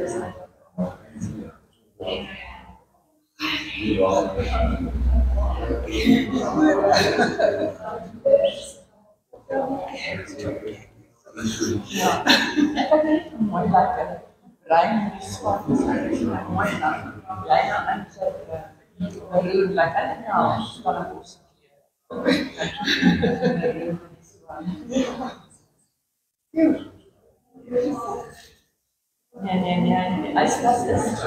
Ja, mooi lekker. Bruin is mooi lang. Kleiner aanzet. Roer lekker. Ja, van een bos. Nee, als das ist.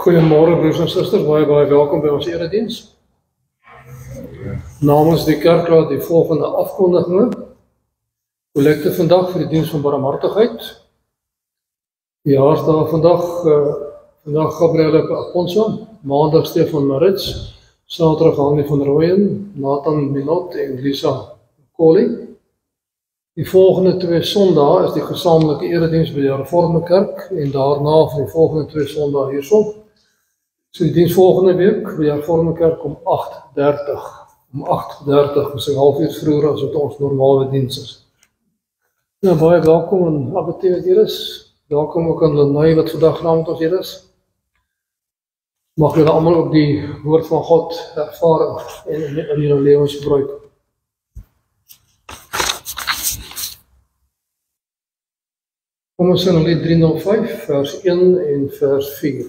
Goeiemôre broers en susters, baie welkom by ons erediens. Namens die kerkraad die volgende afkondigings. Kollekte vandag vir die diens van barmhartigheid. Jaarsdag vandag Gabrielle Aponso, maandag Stefan Marits, Saterdag Hannie van Rooyen, Nathan Minot en Lisa Colley. Die volgende 2 Sondae is die gesamentlike erediens by die Hervormde Kerk en daarna vir die volgende 2 Sondae hierson. So die diens volgende week by die Hervormde Kerk om 8:30. Om 8:30 is 'n halfuur vroeër as wat ons normale diens is. Nou baie welkom aan Abbate wat hier is. Welkom ook aan Lenay wat vandag saam met ons hier is. Mag julle almal ook die woord van God ervaar en in julle lewens gebruik. Kom ons sing lied 305, vers 1 en vers 4.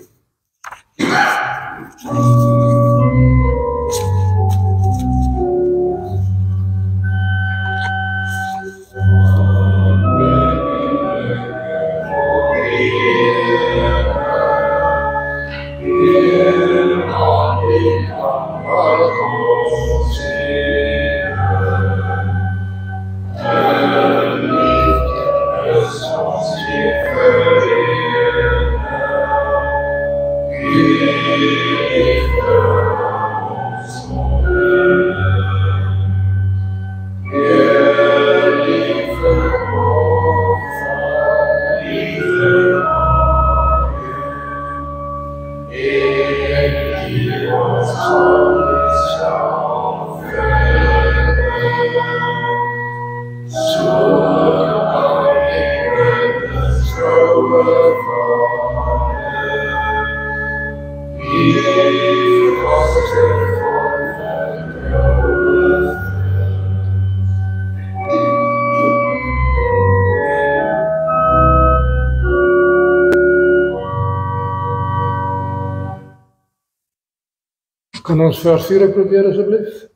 Kan ons vers 4 probeer asseblief?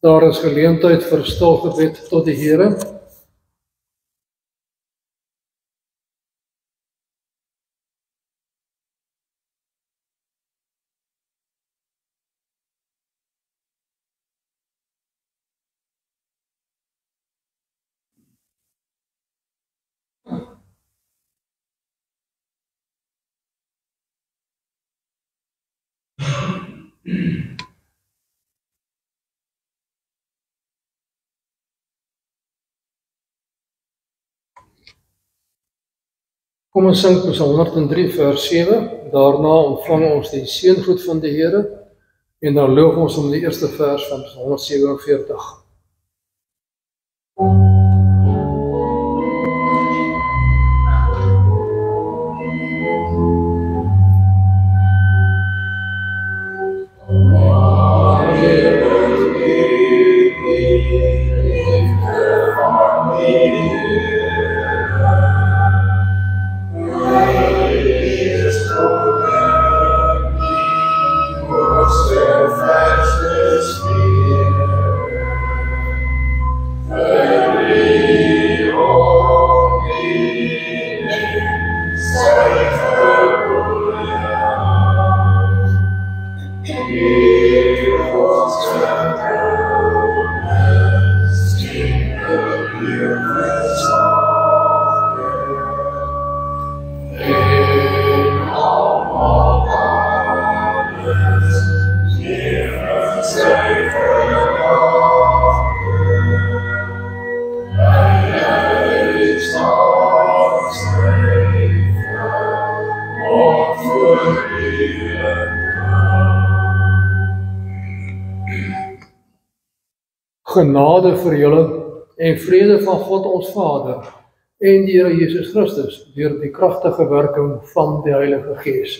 Daar is geleentheid vir stil gebed tot die Here. Kom ons sing Psalm 103 vers 7, daarna ontvang ons die seëngroet van die Here en dan loof ons om die eerste vers van Psalm 147. Genade vir julle en vrede van God ons Vader en die Here Jesus Christus deur die kragtige werking van die Heilige Gees.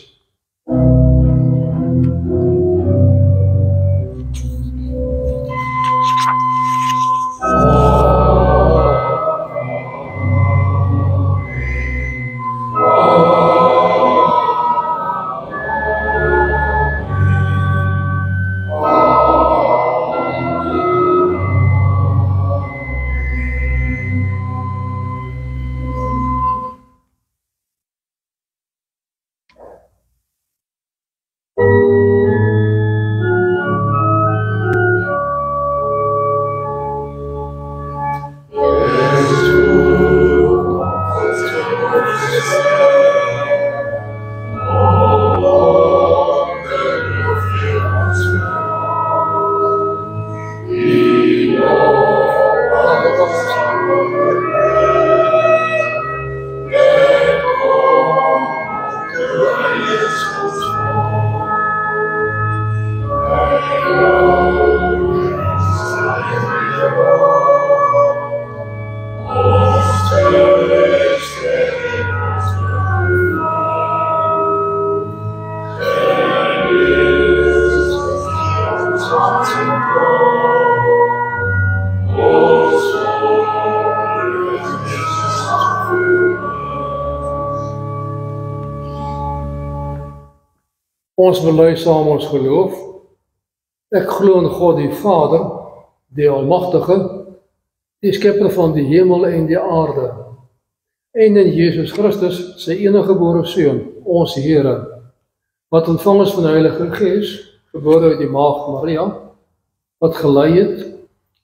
Ons bely saam ons geloof. Ek glo in God die Vader, die Almagtige, die Skepper van die hemel en die aarde, en in Jesus Christus, sy eniggebore Seun, ons Here, wat ontvang is van die Heilige Gees, gebore uit die Maagd Maria, wat gelei het,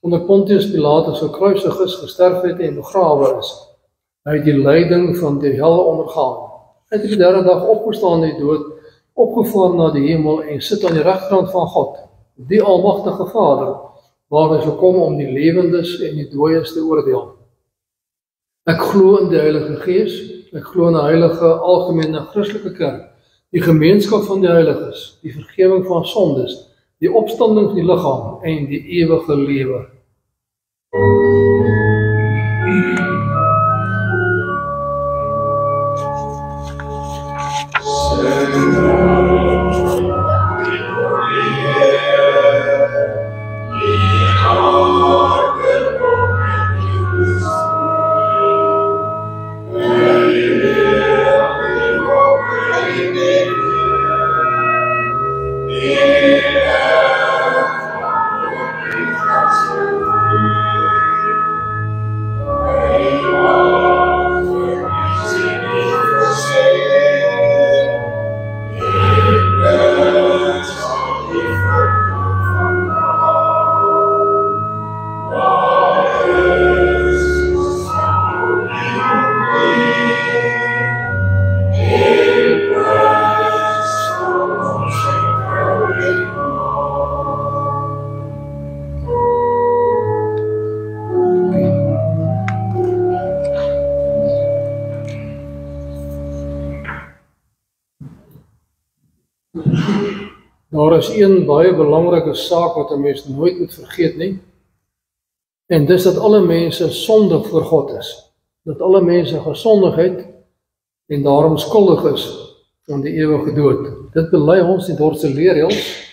onder Pontius Pilatus gekruisig is, gesterf het en begrawe is. Hy het die lyding van die hel ondergaan. Hy het die derde dag opgestaan uit die dood, opgevaar na die hemel en sit aan die regterkant van God, die Almagtige Vader, waar hy sal kom om die lewendes en die dooies te oordeel. Ek glo in die Heilige Gees, ek glo in 'n heilige algemene Christelike kerk, die gemeenskap van die heiliges, die vergifnis van sondes, die opstanding van die liggaam en die ewige lewe. Daar is een baie belangrike saak wat 'n mens nooit moet vergeet nie. En dis dat alle mense sondig voor God is. Dat alle mense gesondig het en daarom skuldig is aan die ewige dood. Dit bely ons in Dordtse leerreëls.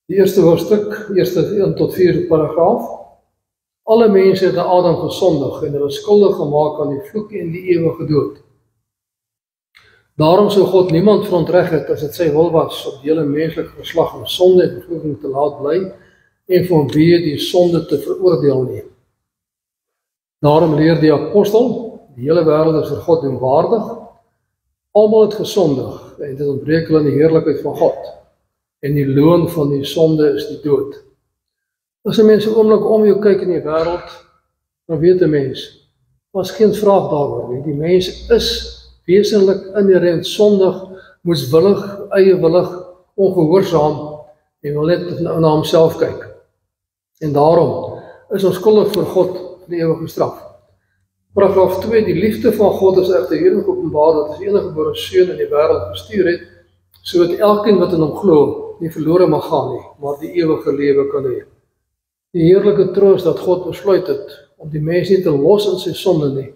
Die eerste hoofstuk, eerste 1 tot 4 paragraaf. Alle mense het aan Adam gesondig en hulle skuldig gemaak aan die vloek en die ewige dood. Daarom sou God niemand verontreg het as dit sy wil was om die hele menslike geslag in sonde en vervloeking te laat bly en vanweë die sonde te veroordeel nie. Daarom leer die apostel, die hele wêreld is vir God onwaardig, almal het gesondig en dit ontbreek hulle in die heerlikheid van God. En die loon van die sonde is die dood. As 'n mens 'n oomblik om jou kyk in die wêreld, dan weet 'n mens, was geen vraag daaroor nie. Die mens is wesenlik inherent sondig, moeswillig, eiewillig, ongehoorsaam en wil net na homself kyk. En daarom is ons skuldig voor God vir die ewige straf. Paragraaf 2, die liefde van God is egter hierin geopenbaar dat hy eniggebore Seun in die wêreld gestuur het, sodat elkeen wat in hom glo, nie verlore mag gaan nie, maar die ewige lewe kan hê. Die heerlike troos dat God besluit het om die mens nie te los in sy sonde nie,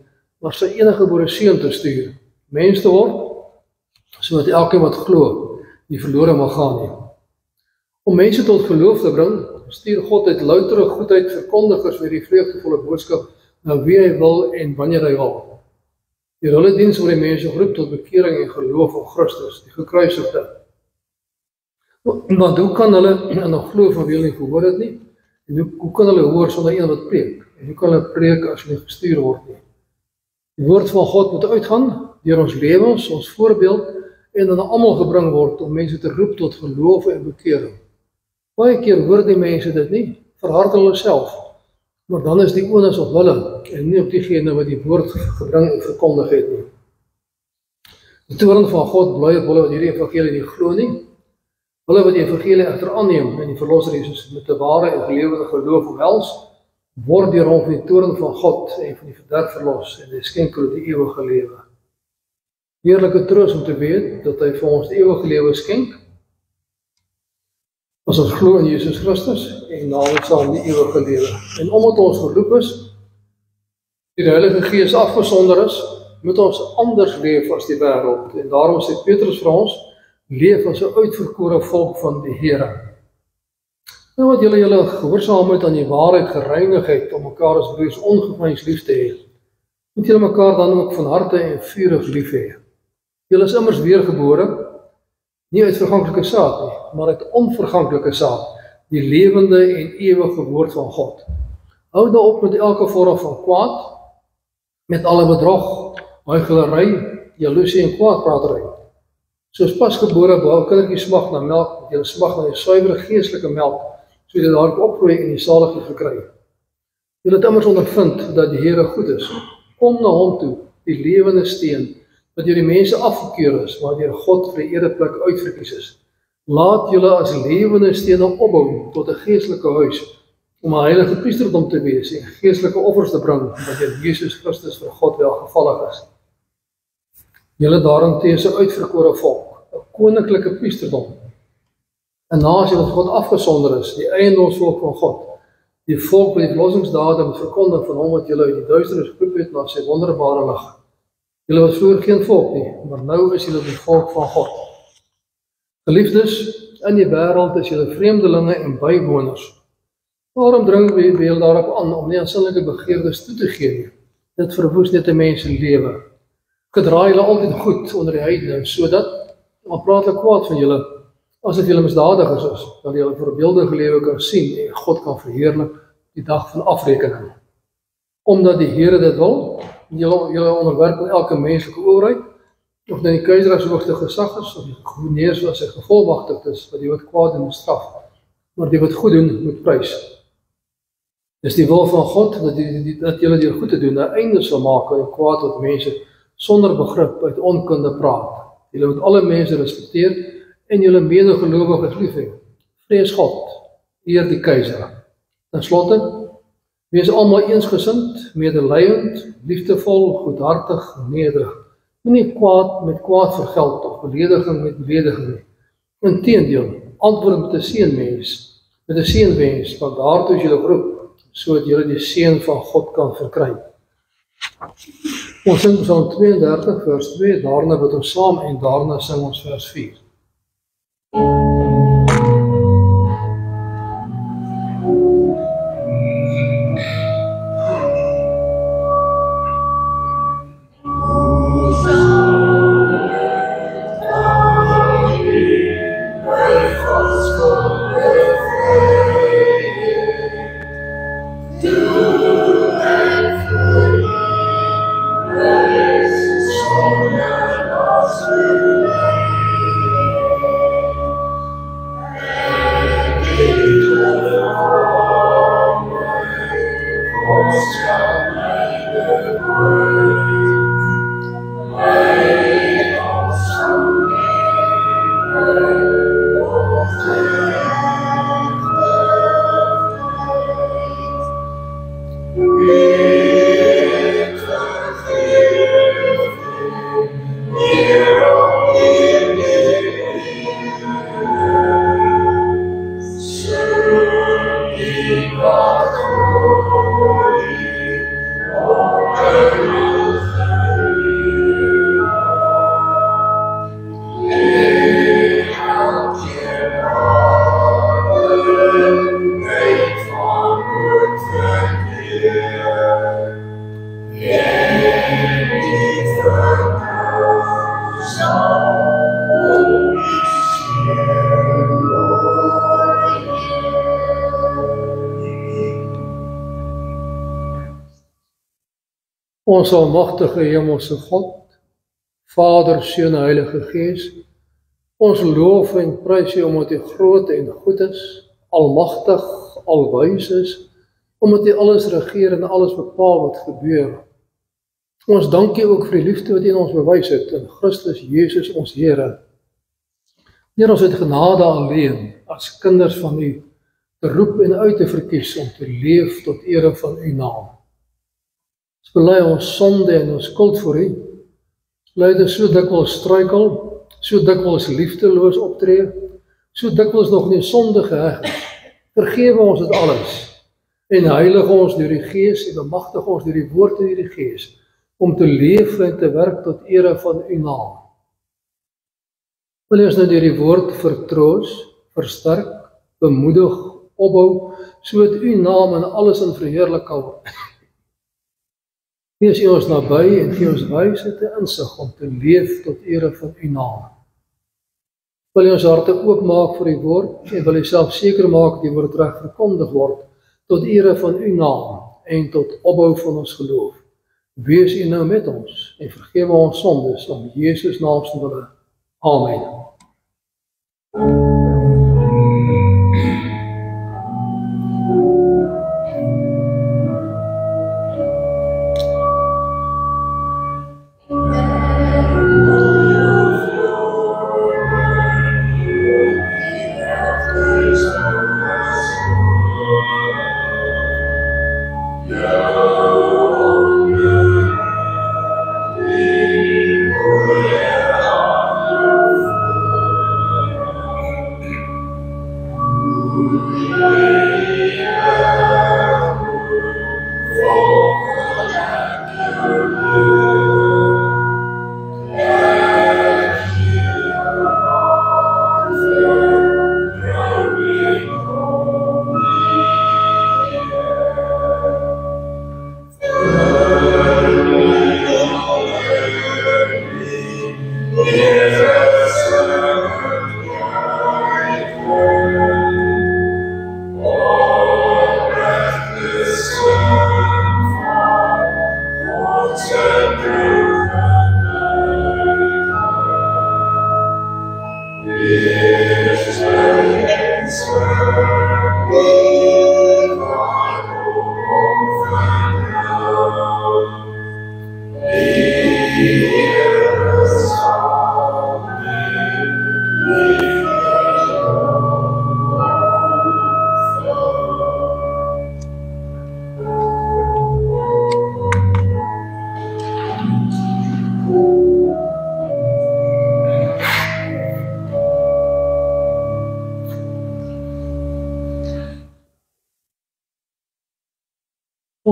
maar sy eniggebore Seun te stuur, mens te word, sodat elkeen wat glo, nie verlore mag gaan nie. Om mense tot geloof te bring, stuur God uit loutere goedheid verkondigers met die vreugdevolle boodskap na wie hy wil en wanneer hy wil. Die hulle diens word die mense geroep tot bekering en geloof op Christus, die gekruisigde. Want hoe kan hulle in 'n geloof van wie hulle nie gehoor het nie? En hoe kan hulle hoor sonder een wat preek? En hoe kan hulle preek as hulle nie gestuur word nie? Die woord van God moet uitgaan deur ons lewens, ons voorbeeld en aan almal gebring word om mense te roep tot geloof en bekering. Baie keer hoor die mense dit nie, verhard hulle self, maar dan is die onus op hulle en nie op diegene wat die woord gebring en verkondig het nie. Die toorn van God bly op hulle wat hierdie evangelie nie glo nie. Hulle wat die evangelie egter aanneem en die verlosser Jesus met 'n ware en gelewende geloof omhels, word deur hom van die toorn van God en van die verderf verlos en hy skenk hulle die ewige lewe. Heerlike troos om te weet dat hy vir ons die ewige lewe skenk, as ons glo in Jesus Christus en namens saam die ewige lewe. En omdat ons geroep is, die Heilige Gees afgesonder is, moet ons anders leef as die wêreld. En daarom sê Petrus vir ons, leef as 'n uitverkore volk van die Here. En wat julle gehoorsaamheid aan die waarheid gereinig het, om mekaar as broers ongeveins lief te hê, moet julle mekaar dan ook van harte en vurig lief hê. Julle is immers weergebore, nie uit verganklike saad nie, maar uit onverganklike saad, die lewende en ewige woord van God. Hou nou op met elke vorm van kwaad, met alle bedrog, huichelarij, jaloesie en kwaadpraterij. Soos pasgebore kindertjies smag na melk, moet julle smag na die suiwere geestelike melk, sodat julle daarop opgroei en die saligheid verkry. Julle het immers ondervind dat die Here goed is. Kom na hom toe, die lewende steen, wat deur die mense afgekeur is, maar deur God vir die ereplek uitverkies is. Laat julle as lewende stene opbou tot 'n geestelike huis, om 'n heilige priesterdom te wees en geestelike offers te bring, wat deur Jesus Christus vir God welgevallig is. Julle daarenteen is 'n uitverkore volk, 'n koninklike priesterdom, 'n nasie wat God afgesonder is, die eiendomsvolk van God, die volk wat die verlossingsdade moet verkondig van hom wat julle uit die duisternis geroep het na sy wonderbare lig. Julle was vroeër geen volk nie, maar nou is julle die volk van God. Geliefdes, in die wêreld is julle vreemdelinge en bywoners. Waarom dring we julle daarop aan om nie aan sinnelike begeertes toe te gee nie? Dit verwoes net 'n mens se lewe. Gedraai julle altyd goed onder die heidene, sodat, al praat hulle kwaad van julle, asof julle misdadigers is, dat julle voorbeeldige lewe kan sien en God kan verheerlik die dag van afrekening. Omdat die Here dit wil, julle onderwerp aan elke menslike oorheid, of dit die keiser as hoogste gesag is, of die gouverneurs wat sy gevolmagtigd is, wat die wat kwaad doen straf, maar die wat goed doen moet prys. Dis die wil van God dat julle deur goed te doen 'n einde sal maak aan die kwaad wat mense sonder begrip uit onkunde praat. Julle moet alle mense respekteer en julle medegelowiges lief hê. Vrees God, eer die keiser. Ten slotte, wees almal eensgesind, medelydend, liefdevol, goedhartig, nederig. Moenie kwaad met kwaad vergeld of belediging met belediging nie. Inteendeel, antwoord met 'n seënwens, want daartoe is julle geroep, sodat julle die seën van God kan verkry. Ons sing Psalm 32 vers 2, daarna bid ons saam en daarna sing ons vers 4. Ons almagtige Hemelse God, Vader, Seun en Heilige Gees, ons loof en prys U omdat U groot en goed is, almagtig, alwys is, omdat U alles regeer en alles bepaal wat gebeur. Ons dank U ook vir die liefde wat U in ons bewys het in Christus Jesus ons Here. Deur ons uit genade alleen, as kinders van U, te roep en uit te verkies om te leef tot ere van U naam. Ons bely ons sonde en ons skuld voor U. Leider so dikwels struikel, so dikwels liefdeloos optree, so dikwels nog in sonde geheg is. Vergewe ons dit alles en heilig ons deur die Gees en bemagtig ons deur die woord en die Gees om te leef en te werk tot ere van U naam. Wil ons nou deur die woord vertroos, versterk, bemoedig, opbou, sodat u naam in alles in verheerlik kan word. Wees u ons naby en gee ons wysheid en insig om te leef tot ere van u naam. Wil u ons harte oopmaak vir u woord en wil u self seker maak die woord reg verkondig word tot ere van u naam en tot opbou van ons geloof. Wees u nou met ons en vergewe ons sondes om Jesus naam se wille. Amen.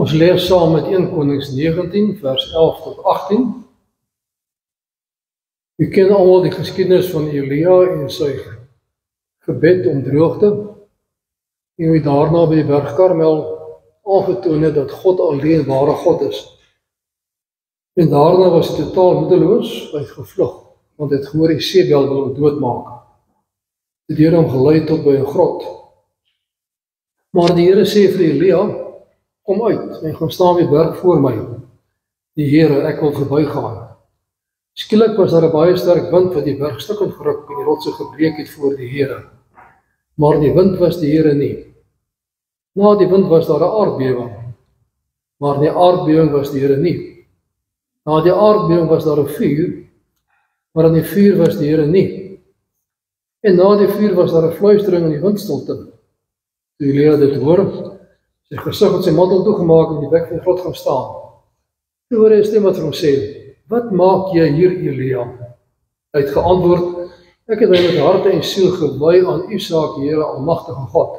Ons lees saam met 1 Konings 19 vers 11 tot 18. U ken almal die geskiedenis van Elia en sy gebed om droogte. En hoe daarna by die berg Karmel aangetoon het dat God alleen ware God is. En daarna was hy totaal moedeloos, hy het gevlug, want hy het gehoor Jezebel wil hom doodmaak. Die Here hom gelei tot by 'n grot. Maar die Here sê vir Elia, kom uit en gaan staan op die berg voor my. Die Here, ek wil verbygaan. Skielik was daar 'n baie sterk wind wat die berg stukkend geruk en die rotse gebreek het voor die Here. Maar die wind was die Here nie. Na die wind was daar 'n aardbewing. Maar die aardbewing was die Here nie. Na die aardbewing was daar 'n vuur, maar in die vuur was die Here nie. En na die vuur was daar 'n fluistering in die windstilte. Toe Elia dit hoor, sy gesig het sy mantel toegemaak en die bek van die grot gaan staan. Toe hoor hy 'n stem wat vir hom sê, wat maak jy hier, Elia? Hy het geantwoord, ek het my met hart en siel gewy aan u saak, Here almagtige God.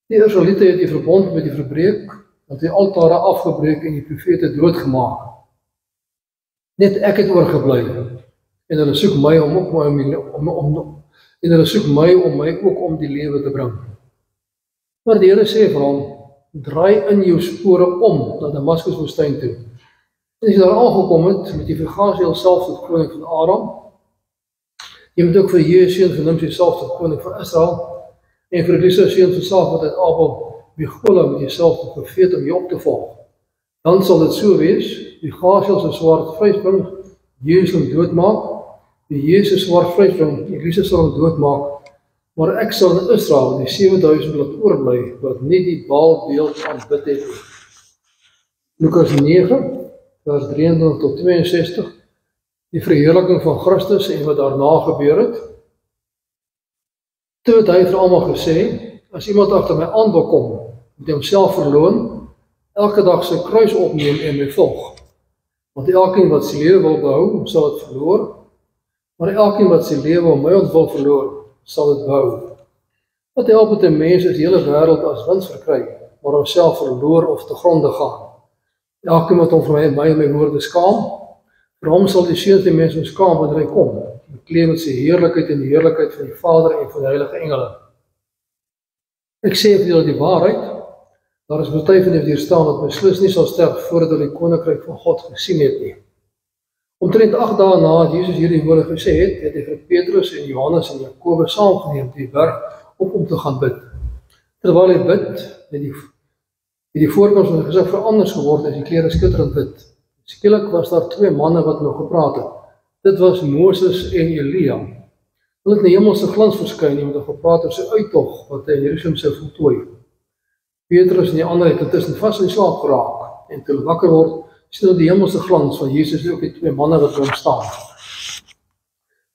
Die Israeliete het die verbond met u verbreek, dat die altare afgebreek en die profete doodgemaak. Net ek het oorgebly, en hulle soek my om my ook om die lewe te bring. Maar die Here sê vir hom, draai in jou spore om na Damaskus woestyn toe. En as jy daar aangekom het, met die Vergaziel self tot koning van Aram, jy moet ook vir Jehu seun van Nimsi self tot koning van Israel, en vir Elisa seun van Safat uit Abel, Mechola met jouself tot profeet om jou op te volg. Dan sal dit so wees, die Vergaziel se swaard vrysbring, Jehu sal hom doodmaak, die Jehu se swaard vrysbring, Elisa sal hom doodmaak, maar ek sal in Israel die 7000 laat oorbly, wat nie die Baalbeeld aanbid het. Lukas 9, vers 23 tot 62, die verheerliking van Christus en wat daarna gebeur het. Toe het hy vir almal gesê, as iemand agter my aan wil kom, moet hy homself verloon, elke dag sy kruis opneem en my volg. Want elkeen wat sy lewe wil behou, sal dit verloor, maar elkeen wat sy lewe om my ontwil verloor, sal dit behou. Wat help het 'n mens as die hele wêreld as wins verkry, maar homself verloor of te gronde gaan? Elkeen wat hom vir my en my woorde skaam, vir hom sal die seun van die mens hom skaam wanneer hy kom, bekleed met sy heerlikheid en die heerlikheid van die Vader en van die heilige engele. Ek sê vir julle die waarheid, daar is party van julle hier staan wat beslis nie sal sterf voordat hulle die koninkryk van God gesien het nie. Omtrent 8 dae nadat Jesus hierdie woorde gesê het, het hy vir Petrus en Johannes en Jakobus saamgeneem op die berg om te gaan bid. Terwyl hy bid, het die voorkoms van die gesig veranders geword as die klere skitterend wit. Skielik was daar 2 manne wat nog gepraat het. Dit was Moses en Elia. Hulle het in die hemelse glans verskyn en met hom gepraat oor sy uittog wat hy in Jerusalem sou voltooi. Petrus en die ander het intussen vas in slaap geraak en toe hulle wakker word, sien hulle die hemelse glans van Jesus en ook die 2 manne wat by hom staan.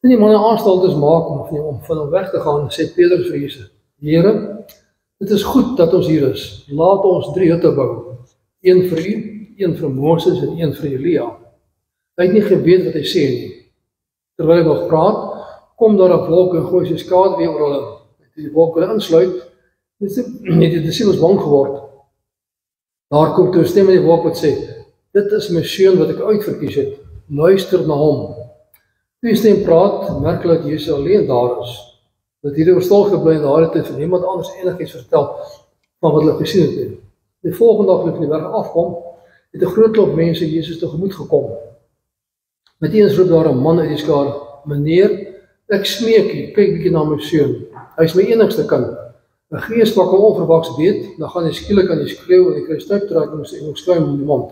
En die manne aanstaltes maak om van hom weg te gaan, sê Petrus vir Jesus: Here, dit is goed dat ons hier is. Laat ons 3 hutte bou. Een vir u, een vir Moses en een vir Elia. Hy het nie geweet wat hy sê nie. Terwyl hy nog praat, kom daar 'n wolk en gooi sy skade weer oor hulle. Toe die wolk hulle insluit, het die disippels bang geword. Daar kom toe 'n stem in die wolk wat sê: Dit is my seun wat ek uitverkies het. Luister na hom. Toe die stem praat, merk hulle dat Jesus alleen daar is. Dat hierdie oorstal gebly in daardie tyd vir niemand anders enigiets vertel van wat hulle gesien het. Die volgende dag, toe hulle die berg afkom, het 'n groot klomp mense Jesus tegemoet gekom. Meteens roep daar 'n man uit die skare: Meneer, ek smeek u, kyk bietjie na my seun. Hy is my enigste kind. 'n Gees pak hom onverwags beet, dan gaan hy skielik aan die skreeu en hy kry stuiptrekkings en skuim in die mond.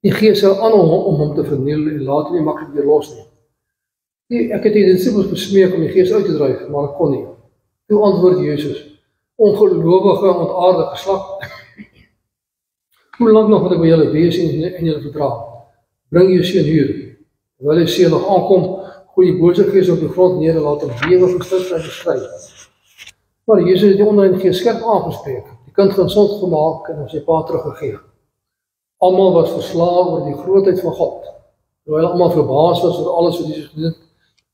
Die gees sou aanhou om hom te verniel en laat hom nie maklik weer los nie. Ek het die disippels besmeek om die gees uit te dryf, maar ek kon nie. Toe antwoord Jesus: Ongelowige, ontaarde geslag. Hoe lank nog moet ek by julle wees en julle verdra? Bring jou seun hier. Terwyl die seun nog aankom, gooi die bose gees op die grond neer en laat hom bewe gestig en geskry. Maar Jesus het die onreine gees skerp aangespreek. Die kind gesond gemaak en aan sy pa teruggegee. Almal was verslae oor die grootheid van God. Terwyl almal verbaas was oor alles wat Jesus gedoen het,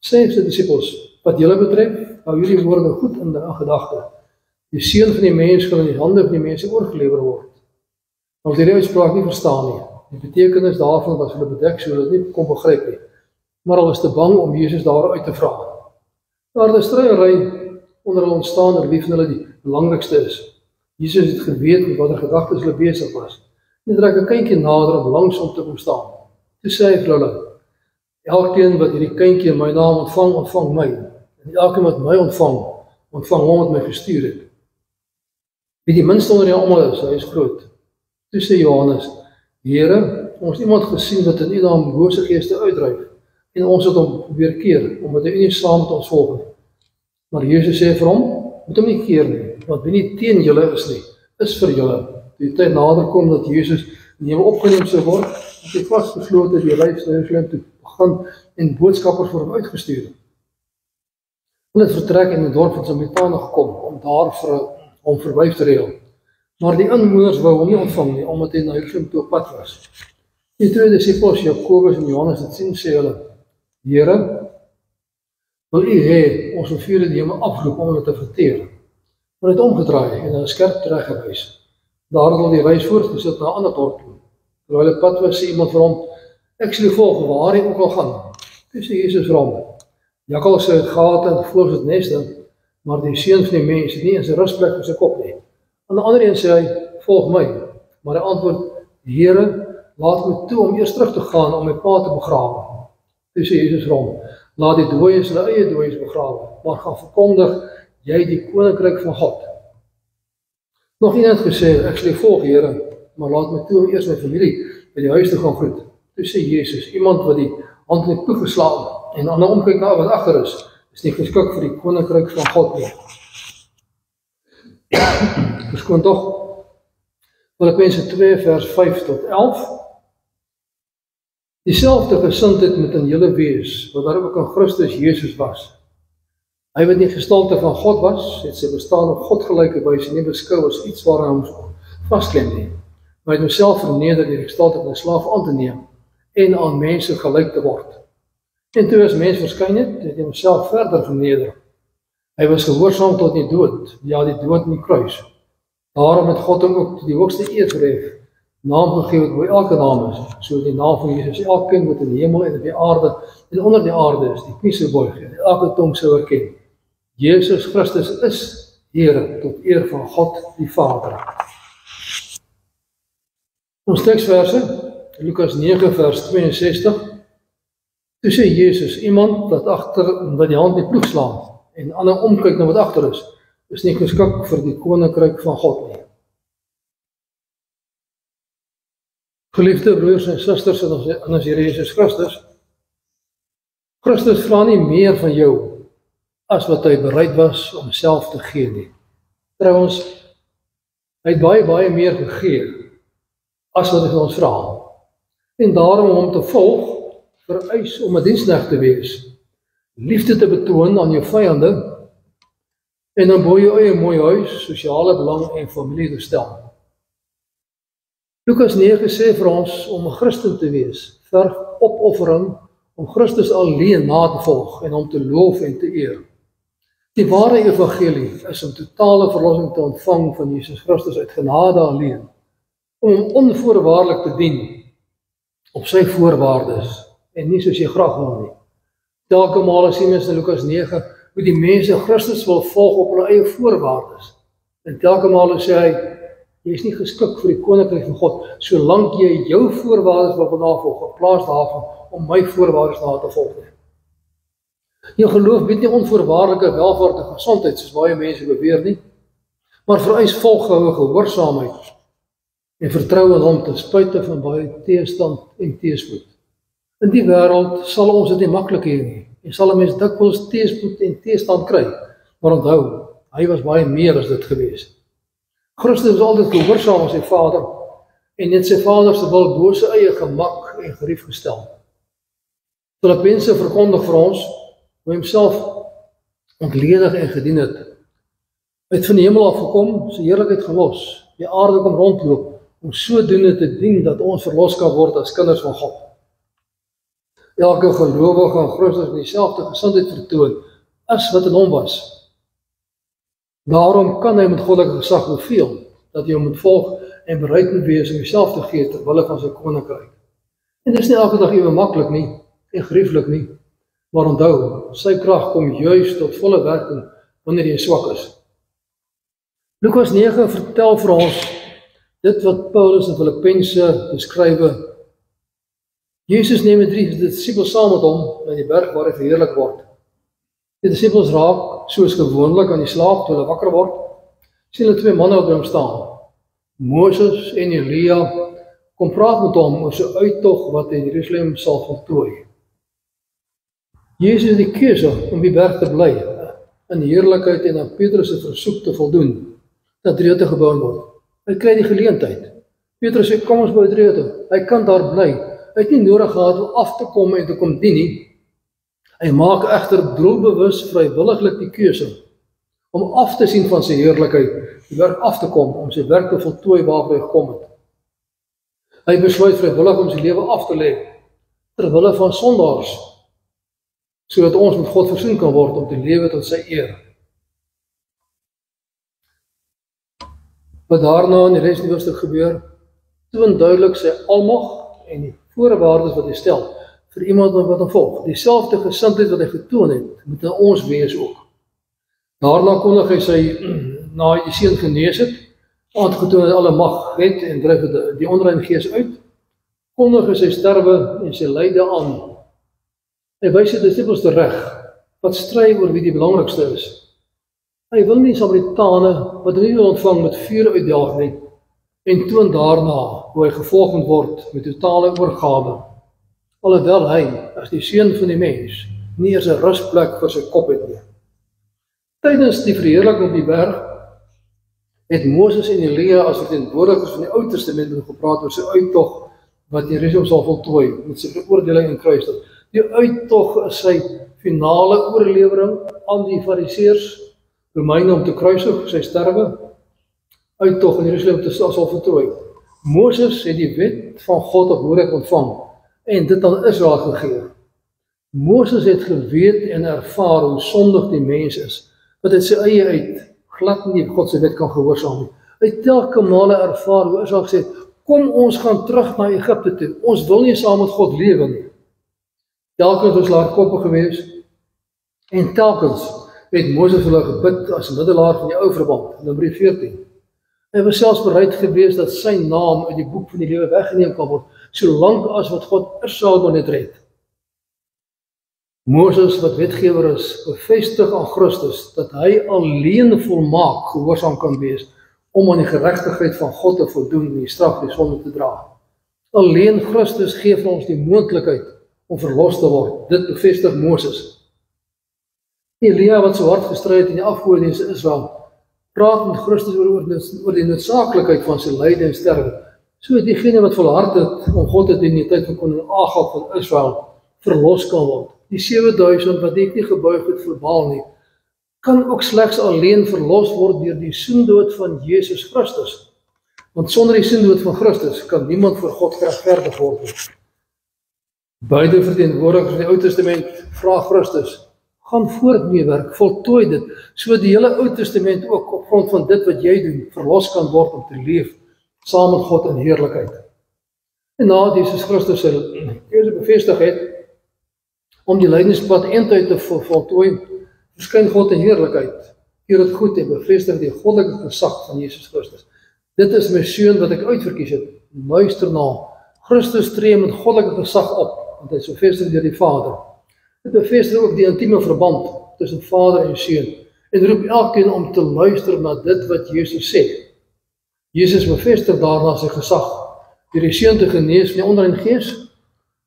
sê sy disippels: Wat julle betref, hou hierdie woorde goed in gedagte. Die seun van die mens gaan in die hande van die mense oorgelewer word. Ons het die uitspraak nie verstaan nie. Die betekenis daarvan was hulle bedek, so hulle het nie kon begryp nie. Maar hulle was te bang om Jesus daaruit te vra. Daar het 'n stryery onder hulle ontstaan oor wie van hulle die belangrikste is. Jesus het geweet met watter gedagtes hulle besig was. Hy trek 'n kindjie nader om langs hom te kom staan. Toe sê hy vir hulle: Elkeen wat hierdie kindjie in my naam ontvang, ontvang my. En elkeen wat my ontvang, ontvang hom wat my gestuur het. Wie die minste onder julle almal is, hy is groot. Toe sê Johannes: Here, ons het iemand gesien wat in u naam bose geeste uitdryf, en ons het hom probeer keer, omdat hy nie saam met ons volg nie. Maar Jesus sê vir hom: Moet hom nie keer nie, want wie nie teen julle is nie, is vir julle. Die tyd nader kom dat Jesus in die hemel opgeneem sou word, het hy vasbeslote die reis na Jerusalem toe begin en boodskappers vir hom uitgestuur. Hulle het vertrek in die dorp van Samaritane gekom om daar vir hom verblyf te reël. Maar die inwoners wou hom nie ontvang nie, omdat hy na Jerusalem toe op pad was. Die 2 disippels, Jakobus en Johannes, het sien, sê hulle: Here, wil u hê ons moet vir die hemel afroep om hulle te verteer? Maar hy het omgedraai en hulle skerp tereggewys. Daar het hulle die reis voortgesit na 'n ander dorp toe. Terwyl hy pad was, sê iemand vir hom: Ek sal u volg waar hy ook al gaan. Toe sê Jesus vir hom: Jakkals het gate en voëls het neste, maar die seun van die mens het nie in sy rusplek vir sy kop nie. Aan die ander een sê hy: Volg my. Maar hy antwoord: Here, laat my toe om eers terug te gaan om my pa te begrawe. Toe sê Jesus vir hom: Laat die dooies hulle eie dooies begrawe, maar gaan verkondig jy die koninkryk van God. Nog een het gesê: Ek sal u volg, Here, maar laat my toe om eers my familie by die huis te gaan groet. Toe sê Jesus: Iemand wat die hand in die ploeg geslaan en aan 'n omkyk na wat agter is nie geskik vir die koninkryk van God nie. Verskoon tog. Filippense 2 vers 5 tot 11. Dieselfde gesindheid moet in julle wees, wat daar ook in Christus Jesus was. Hy wat in gestalte van God was, het sy bestaan op God gelyke wys en nie beskou as iets waaraan hy vasklem nie. Maar hy het homself verneder deur die gestalte van 'n slaaf aan te neem en aan mense gelyk te word. En toe as mens verskyn het hy homself verder verneder. Hy was gehoorsaam tot die dood, ja, die dood in die kruis. Daarom het God hom ook tot die hoogste eer verhef, naam gegee wat bo elke naam is, so die naam van Jesus elke kind wat in die hemel en op die aarde en onder die aarde is, die knie sou buig en elke tong sou erken: Jesus Christus is Here, tot eer van God die Vader. Ons teksverse, Lukas 9 vers 62, toe sê Jesus, iemand wat die hand in die ploeg slaan, en ander omkyk na wat agter is nie geskik vir die koninkryk van God nie. Geliefde broers en susters in ons Here Jesus Christus, Christus vra nie meer van jou as wat hy bereid was om self te gee nie. Trouwens, hy het baie meer gegee as wat hy van ons vra. En daarom om hom te volg, vereis om 'n diensknegt te wees, liefde te betoon aan jou vyande en dan bo jou eie mooi huis, sosiale belang en familie te stel. Lukas 9 sê vir ons om 'n Christen te wees, verg opoffering om Christus alleen na te volg en hom te loof en te eer. Die ware evangelie is om totale verlossing te ontvang van Jesus Christus uit genade alleen, om hom onvoorwaardelik te dien op sy voorwaardes en nie soos jy graag wil nie. Telke male sien ons in Lukas 9 hoe die mense Christus wil volg op hulle eie voorwaardes. En telke male sê hy, jy is nie geskik vir die koninkryk van God, solank jy jou voorwaardes wil navolg, in plaas daarvan om my voorwaardes na te volg. Jou geloof bied nie onvoorwaardelike welvaart en gesondheid, soos baie mense beweer nie, maar vereis volgehoue gehoorsaamheid en vertrou in hom ten spyte van baie teestand en teëspoed. In die wêreld sal ons dit nie maklik hê nie, en sal 'n mens dikwels teëspoed en teestand kry, maar onthou, hy was baie meer as dit gewees. Christus is altyd gehoorsaam aan sy Vader, en net sy Vader se wil bo sy eie gemak en gerief gestel. Filippense verkondig vir ons hoe hy homself ontledig en gedien het. Hy het van die hemel af gekom, sy heerlikheid gelos, die aarde kom rondloop, om sodoende te dien dat ons verlos kan word as kinders van God. Elke gelowige aan Christus in dieselfde gesindheid vertoon as wat in hom was. Daarom kan hy met goddelike gesag beveel dat jy hom moet volg en bereid moet wees om jouself te gee ter wille van sy koninkryk. En dit is nie elke dag ewe maklik nie en gerieflik nie, maar onthou, sy krag kom juis tot volle werking wanneer jy swak is. Lukas 9 vertel vir ons dit wat Paulus in Filippense beskrywe. Jesus neem met 3 disippels saam met hom na die berg waar hy verheerlik word. Die disippels raak soos gewoonlik aan die slaap toe hulle wakker word, sien hulle 2 manne op hom staan. Moses en Elia kom praat met hom oor sy uittog wat in Jerusalem sal voltooi. Jesus het die keuse om die berg te bly, in heerlikheid en aan Petrus se versoek te voldoen, dat reute gebou word. Hy kry die geleentheid. Petrus sê, kom ons bou reute. Hy kan daar bly. Hy het nie nodig gehad om af te kom en te kom dien nie. Hy maak egter doelbewus vrywilliglik die keuse om af te sien van sy heerlikheid, die werk af te kom, om sy werk te voltooi waarvoor hy gekom het. Hy besluit vrywillig om sy lewe af te lê, ter wille van sondaars, sodat ons met God versoen kan word om te lewe tot sy eer. Wat daarna in die res van die hoofstuk gebeur, toon duidelik sy almag en die voorwaardes wat hy stel vir iemand wat hom volg. Dieselfde gesindheid wat hy getoon het, moet in ons wees ook. Daarna kondig hy sy, na hy die seun genees het, aangetoon hy alle mag het en dryf die onrein gees uit, kondig hy sy sterwe en sy lyde aan. Hy wys sy disippels tereg, wat stry oor wie die belangrikste is. Hy wil nie Samaritane wat hy nie wil ontvang met vuur uitdelg nie, en toon daarna hoe hy gevolg moet word met totale oorgawe. Alhoewel hy, as die seun van die mens, nie eers 'n rusplek vir sy kop het nie. Tydens die verheerliking op die berg het Moses en Elia as verteenwoordigers van die Ou Testament gepraat oor sy uittog wat in Jerusalem sal voltooi met sy veroordeling en kruising. Die uittog is sy finale oorlewering aan die Fariseërs, Romeine om te kruisig, sy sterwe, uittog in Jerusalem sal voltooi. Moses het die wet van God op hoorheid ontvang en dit aan Israel gegee. Moses het geweet en ervaar hoe sondig die mens is, wat uit sy eie uit glad nie God se wet kan gehoorsaam nie. Hy het telke male ervaar hoe Israel gesê, kom ons gaan terug na Egipte toe, ons wil nie saam met God lewe nie. Telkens was hulle hardkoppig gewees, en telkens het Moses hulle gebid as middelaar van die ou verband, Numeri 14. Hy was selfs bereid gewees dat sy naam uit die boek van die lewe weggeneem kan word, solank as wat God Israel kon net red. Moses, wat wetgewer is, bevestig aan Christus dat hy alleen volmaak gehoorsaam kan wees om aan die geregtigheid van God te voldoen en die straf die sonde te dra. Alleen Christus gee vir ons die moontlikheid om verlos te word. Dit bevestig Moses. Elia, wat so hard gestry het in die afgodedienste Israel, praat met Christus oor die noodsaaklikheid van sy lyde en sterwe. So diegene wat volhard het om God te dien in die tyd van koning Agab van Israel verlos kan word. Die 7000 wat nie gebuig het vir Baal nie, kan ook slegs alleen verlos word deur die soendood van Jesus Christus. Want sonder die soendood van Christus kan niemand voor God geregverdig word nie. Beide verteenwoordigers van die Ou Testament vra Christus, gaan voort mee werk, voltooi dit, so die hele Ou Testament ook op grond van dit wat jy doen, verlos kan word om te leef saam met God in heerlikheid. En na Jesus Christus sy keuse bevestig het om die lydingspad eintlik te voltooi, verskyn God in heerlikheid, keer dit goed en bevestig die goddelike gesag van Jesus Christus. Dit is my seun wat ek uitverkies het. Luister na. Christus tree met goddelike gesag op, want hy is bevestig deur die Vader. Dit bevestig ook die intieme verband tussen Vader en Seun en roep elkeen om te luister na dit wat Jesus sê. Jesus bevestig daarna sy gesag deur die Seun te genees van die onrein gees,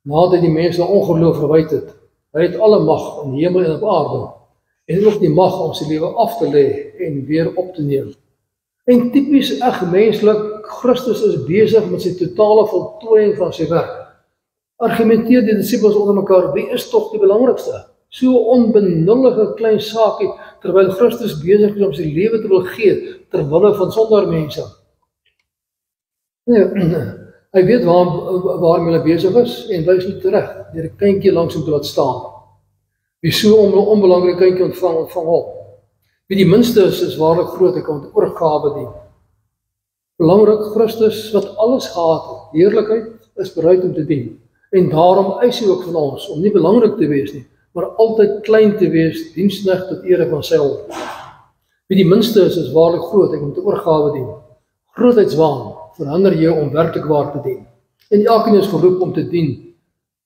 nadat hy die mense ongeloof verwyd het. Hy het alle mag in die hemel en op aarde en ook die mag om sy lewe af te lê en weer op te neem. En typies menslik, Christus is besig met sy totale voltooiing van sy werk. Argumenteer die disippels onder mekaar, wie is tog die belangrikste? So 'n onbenullige klein saakie, terwyl Christus besig is om sy lewe te wil gee ter wille van sondermense. Nee, hy weet waarmee hulle besig is en wys hulle terug deur 'n kindjie langs hom te laat staan. Wie so 'n onbelangrike kindjie ontvang hom. Wie die minste is waarlik groot, hy kan oorgawe dien. Belangrik, Christus wat alles gehad het, heerlikheid, is bereid om te dien. En daarom eis hy ook van ons om nie belangrik te wees nie, maar altyd klein te wees, diensknegt tot ere van sy hom. Wie die minste is waarlik groot, hy kan te oorgawe dien. Grootheidswaan verhinder jou om werklik waar te dien. En elkeen is geroep om te dien.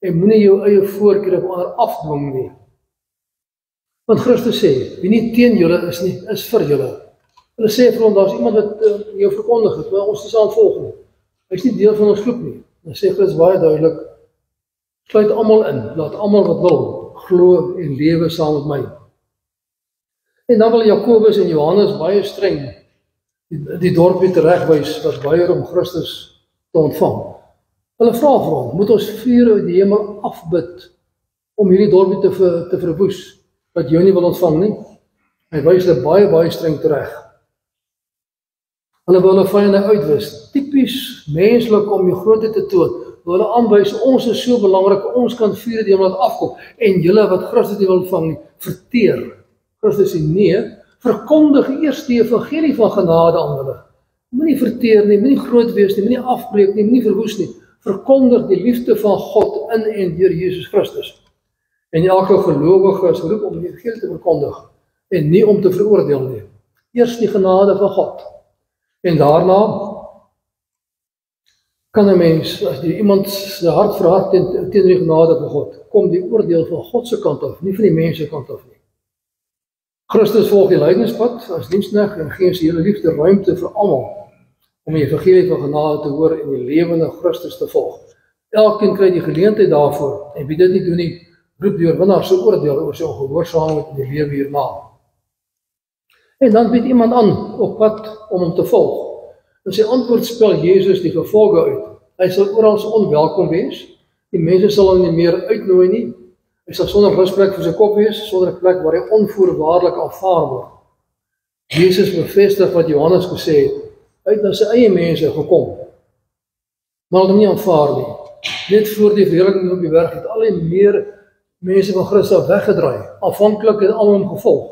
En moenie jou eie voorkeur op ander afdwing nie. Want Christus sê, wie nie teen julle is nie, is vir julle. Hulle sê vir hom, daar is iemand wat jou verkondig het, maar ons is aan volg nie. Hy is nie deel van ons groep nie. Dan sê Christus baie duidelik, sluit almal in, laat almal wat wil, glo en lewe saam met my. En dan wil Jakobus en Johannes baie streng die dorpie teregwys wat weier om Christus te ontvang. Hulle vra vir hom, moet ons vuur uit die hemel afbid om hierdie dorpie te verwoes, wat jou nie wil ontvang nie? Hy wys hulle baie streng tereg. Hulle wil hulle vyande uitwis. Tipies menslik om jou grootheid te toon. Wil hulle aanwys, ons is so belangrik, ons kan vuur uit die hemel laat afkom, en julle wat Christus nie wil ontvang nie, verteer. Christus sê nee, verkondig eers die evangelie van genade aan hulle. Moenie verteer nie, moenie groot wees nie, moenie afbreek nie, moenie verwoes nie. Verkondig die liefde van God in en deur Jesus Christus. En elke gelowige is geroep om die evangelie te verkondig en nie om te veroordeel nie. Eers die genade van God. En daarna kan 'n mens, as iemand sy hart verhard teen die genade van God, kom die oordeel van God se kant af, nie van die mense kant af nie. Christus volg die lydingspad as diensknegt en gee sy hele liefde ruimte vir almal om die evangelie van genade te hoor en die lewende Christus te volg. Elkeen kry die geleentheid daarvoor, en wie dit nie doen nie, roep die oorwinnaar se oordeel oor sy ongehoorsaamheid in die lewe hierna. En dan bied iemand aan op pad om hom te volg. In sy antwoord spel Jesus die gevolge uit. Hy sal oral onwelkom wees, die mense sal hom nie meer uitnooi nie, hy sal sonder rusplek vir sy kop wees, sonder 'n plek waar hy onvoorwaardelik aanvaar word. Jesus bevestig wat Johannes gesê het, hy het na sy eie mense gekom, maar het hom nie aanvaar nie. Net voor die verheerliking op die berg het al die meer mense van Christus weggedraai. Aanvanklik het almal hom gevolg.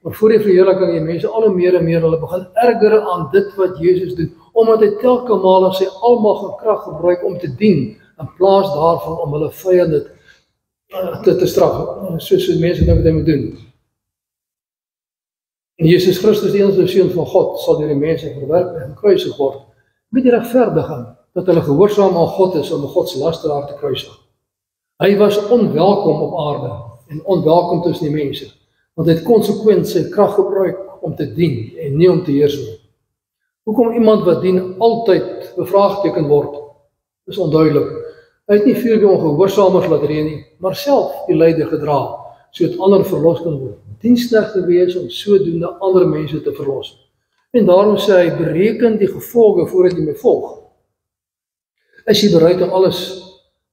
Maar voor die verheerliking het mense al hoe meer en meer hulle begin erger aan dit wat Jesus doen, omdat hy telke male sy almag en krag gebruik om te dien, in plaas daarvan om hulle vyande te straf, soos mense nou wat hy moet doen. En Jesus Christus, die enigste Seun van God, sal deur die mense verwerp en gekruisig word, met die regverdiging, dat hulle gehoorsaam aan God is om 'n godslasteraar te kruisig. Hy was onwelkom op aarde en onwelkom tussen die mense, want hy het konsekwent sy krag gebruik om te dien en nie om te heers nie. Hoekom iemand wat dien altyd bevraagteken word, is onduidelik. Hy het nie veel by ongehoorsamers laat reën nie, maar self die lyde gedra, sodat ander verlos kan word. Dienstig gewees om sodoende ander mense te verlos. En daarom sê hy, bereken die gevolge voordat jy my volg. Is jy bereid om alles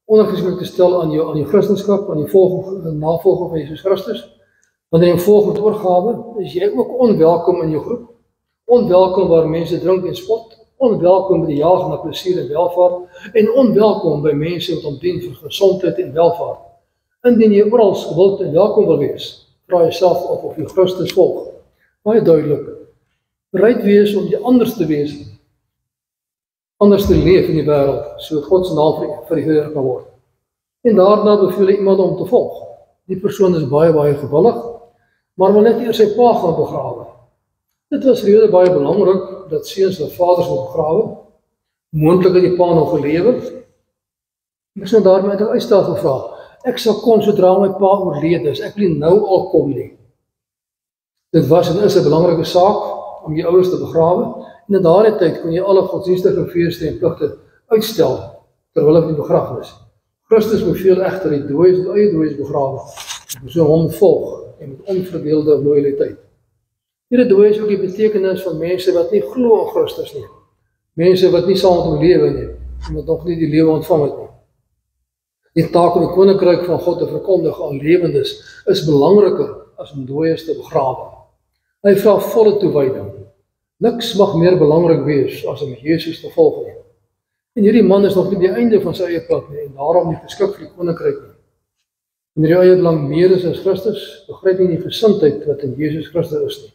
ondergeskik te stel aan jou Christenskap, aan die navolger van Jesus Christus? Wanneer jy volg met oorgawe, is jy ook onwelkom in jou groep, onwelkom waar mense drink en spot, onwelkom by die jaag na plesier en welvaart, en onwelkom by mense wat omdien vir gesondheid en welvaart. Indien jy oral gewild en welkom wil wees, vra jouself of jy Christus volg. Baie duidelik, bereid wees om die anders te wees, anders te leef in die wêreld, sodat God se naam verheerlik kan word. En daarna beveel hy iemand om te volg. Die persoon is baie gewillig, maar wil net eers sy pa gaan begrawe. Dit was rede baie belangrik dat seuns hulle vaders moet begrawe. Moontlik het die pa nog gelewe. Ek sou daarmee uitstel gevra. Ek sal kom sodra my pa oorlede is. Ek wil nie nou al kom nie. Dit was en is 'n belangrike saak om jou ouers te begrawe. En in daardie tyd kon jy alle godsdienstige feeste en pligte uitstel terwyl van die begrafnis. Christus beveel egter die dooies, die eie dooies begrawe. So hom volg en met onverdeelde loyaliteit. Hierdie dooies is ook die betekenis van mense wat nie glo in Christus nie. Mense wat nie saam met hom lewe nie, en wat nog nie die lewe ontvang het nie. Die taak om die koninkryk van God te verkondig aan lewendes is belangriker as om dooies te begrawe. Hy vra volle toewyding. Niks mag meer belangrik wees as om Jesus te volg nie. En hierdie man is nog nie die einde van sy eie pad nie, en daarom nie geskik vir die koninkryk nie. Wanneer jy eie belang meer is as Christus, begryp jy die gesindheid wat in Jesus Christus is nie.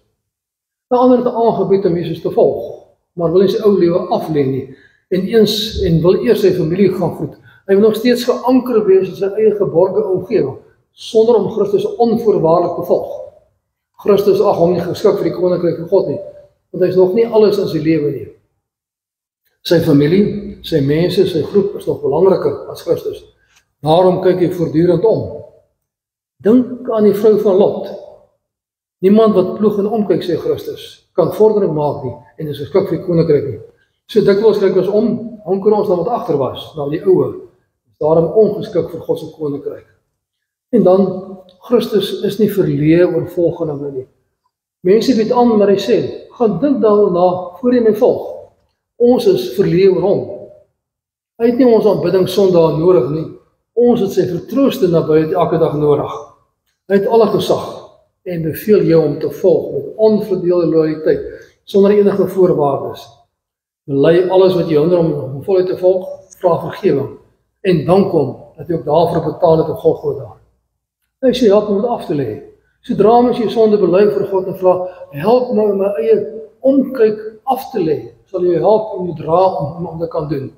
Die ander het aangebied om Jesus te volg, maar wil nie sy ou lewe aflê nie, en wil eers sy familie gaan groet. Hy wil nog steeds geanker wees in sy eie geborge omgewing, sonder om Christus onvoorwaardelik te volg. Christus ag hom nie geskik vir die koninkryk van God nie, want hy is nog nie alles in sy lewe nie. Sy familie, sy mense, sy groep is nog belangriker as Christus. Daarom kyk hy voortdurend om. Dink aan die vrou van Lot. Niemand wat ploeg en omkyk, sê Christus, kan vordering maak nie, en is geskik vir die koninkryk nie. So dikwels kyk ons om, honker ons na wat agter was, na die ouwe, is daarom ongeskik vir God se koninkryk. En dan, Christus is nie verleë oor volgende nie. Mense bied aan, maar hy sê, gaan dink daarna, voor jy my volg. Ons is verleë oor hom. Hy het nie ons aanbidding Sondae nodig nie. Ons het sy vertrooste nabyheid elke dag nodig. Hy het alle gesag en beveel jou om te volg met onverdeelde loyaliteit, sonder enige voorwaardes. Bely alles wat jy hinder om voluit te volg, vra vergewing, en dank hom dat jy ook daarvoor betaal het op Golgotha. Hy sê, help my om dit af te lê. Sodra mens jy sonde bely vir God en vra, help my om my eie omkyk af te lê, sal jy help om jy dra om dit kan doen.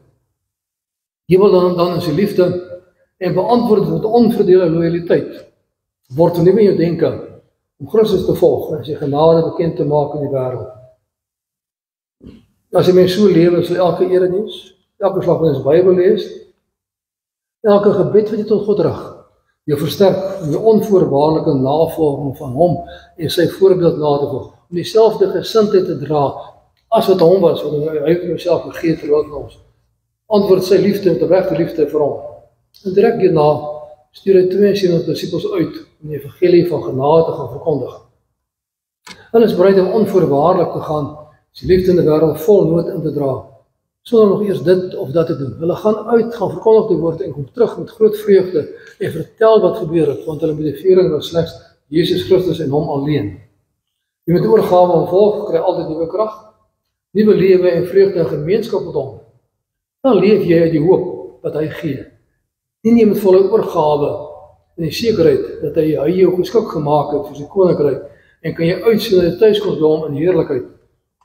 Jy wil dan in sy liefde en beantwoord met onverdeelde loyaliteit, word vernuwe in jou denke, om Christus te volg en sy genade bekend te maak in die wêreld. As jy mens so lewe, sal elke erediens, elke slag van ons Bybel lees, elke gebed wat jy tot God rig, jou versterk in jou onvoorwaardelike navolging van hom en sy voorbeeld na te volg, om dieselfde gesindheid te dra as wat hom was, want hy het homself gegee terwyl van ons. Antwoord sy liefde met 'n regte liefde vir hom. En direk hierna stuur hy 72 disippels uit om die evangelie van genade te gaan verkondig. Hulle is bereid om onvoorwaardelik te gaan, sy liefde in die wêreld vol nood in te dra, sonder nog eers dit of dat te doen. Hulle gaan uit, gaan verkondig die woord en kom terug met groot vreugde en vertel wat gebeur het, want hulle motivering was slegs Jesus Christus en hom alleen. Wie met oorgawe en volg, kry altyd nuwe krag, nuwe lewe en vreugde en gemeenskap met hom. Dan leef jy uit die hoop wat hy gee. Nie met volle oorgawe en die sekerheid dat hy jou geskik gemaak het vir sy koninkryk en kan jy uitsien dat jy thuiskoms by hom in heerlikheid,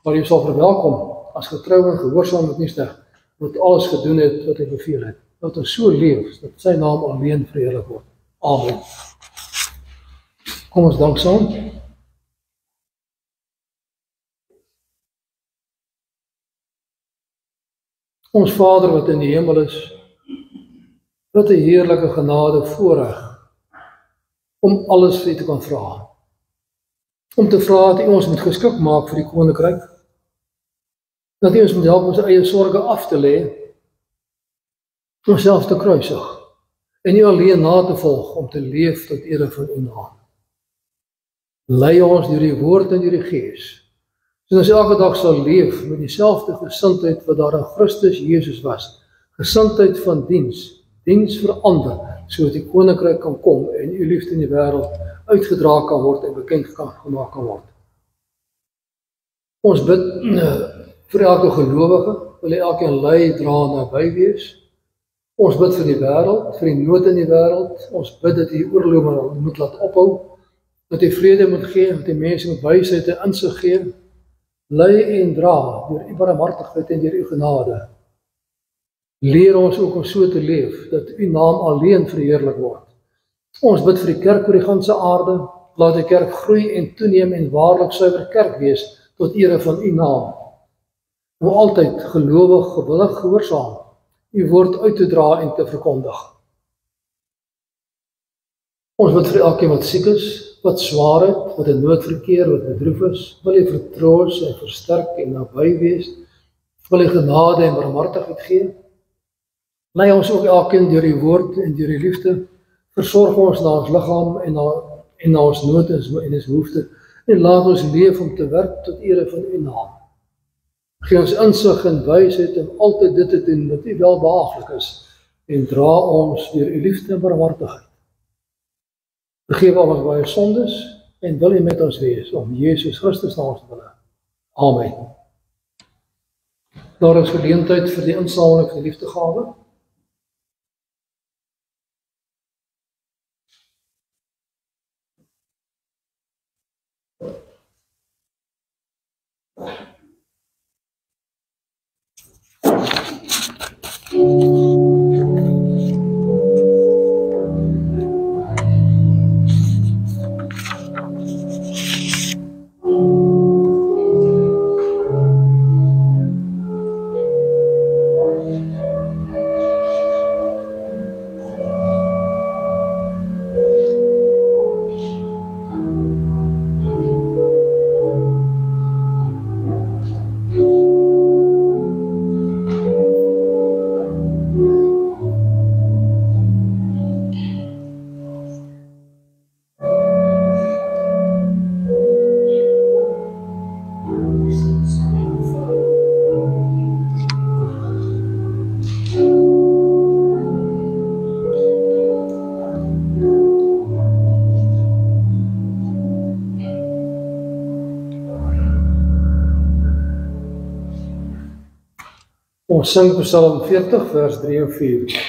waar jy sal verwelkom as getrou en gehoorsaam met nuusdag, wat alles gedoen het wat hy beveel het. Dat ons so leef, dat sy naam alleen verheerlik word. Amen. Kom ons dank saam. Ons Vader wat in die hemel is, wat 'n heerlike genade voorreg om alles vir U te kan vra. Om te vra dat U ons moet geskik maak vir die koninkryk, dat U ons moet help om ons eie sorge af te lê, onsself te kruisig en U alleen na te volg om te leef tot ere van U naam. Lei ons deur die woord en deur die gees, sodat ons elke dag sal leef met dieselfde gesindheid wat daar in Christus Jesus was, gesindheid van diens vir ander, sodat die koninkryk kan kom en U liefde in die wêreld uitgedra kan word en bekend gemaak kan word. Ons bid vir elke gelowige, wil elkeen lei, dra, naby wees. Ons bid vir die wêreld, vir die nood in die wêreld. Ons bid dat die oorlog moet laat ophou, dat die vrede moet gee, dat die mense met wysheid en insig gee. Lei en dra deur U barmhartigheid en deur U genade. Leer ons ook om so te leef, dat U naam alleen verheerlik word. Ons bid vir die kerk oor die ganse aarde, laat die kerk groei en toeneem en waarlik suiwer kerk wees, tot ere van U naam. Om altyd gelowig, gewillig, gehoorsaam, U woord uit te dra en te verkondig. Ons bid vir elkeen wat siek is, wat swaar het, wat in nood verkeer, wat bedroef is, wil U vertroos en versterk en naby wees, wil U genade en barmhartigheid gee. Lei ons ook elkeen deur die woord en deur die liefde, versorg ons na ons liggaam en na ons nood en ons behoefte, en laat ons leef om te werk tot ere van U naam. Gee ons insig en wysheid om altyd dit te doen wat U welbehaaglik is, en dra ons deur U liefde en barmhartigheid. Vergewe al ons baie sondes, en wil U met ons wees, om Jesus Christus naam te wille. Amen. Daar is geleentheid vir die insameling van die liefdegawe. Ons sing Psalm 40 vers 3 en 4.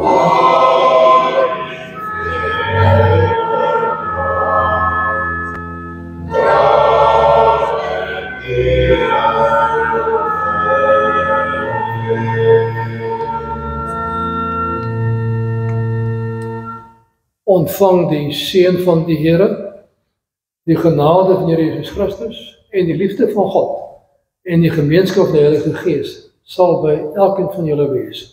Ontvang die seën van die Here, die genade van Here Jesus Christus en die liefde van God en die gemeenskap van die Heilige Gees sal by elkeen van julle wees.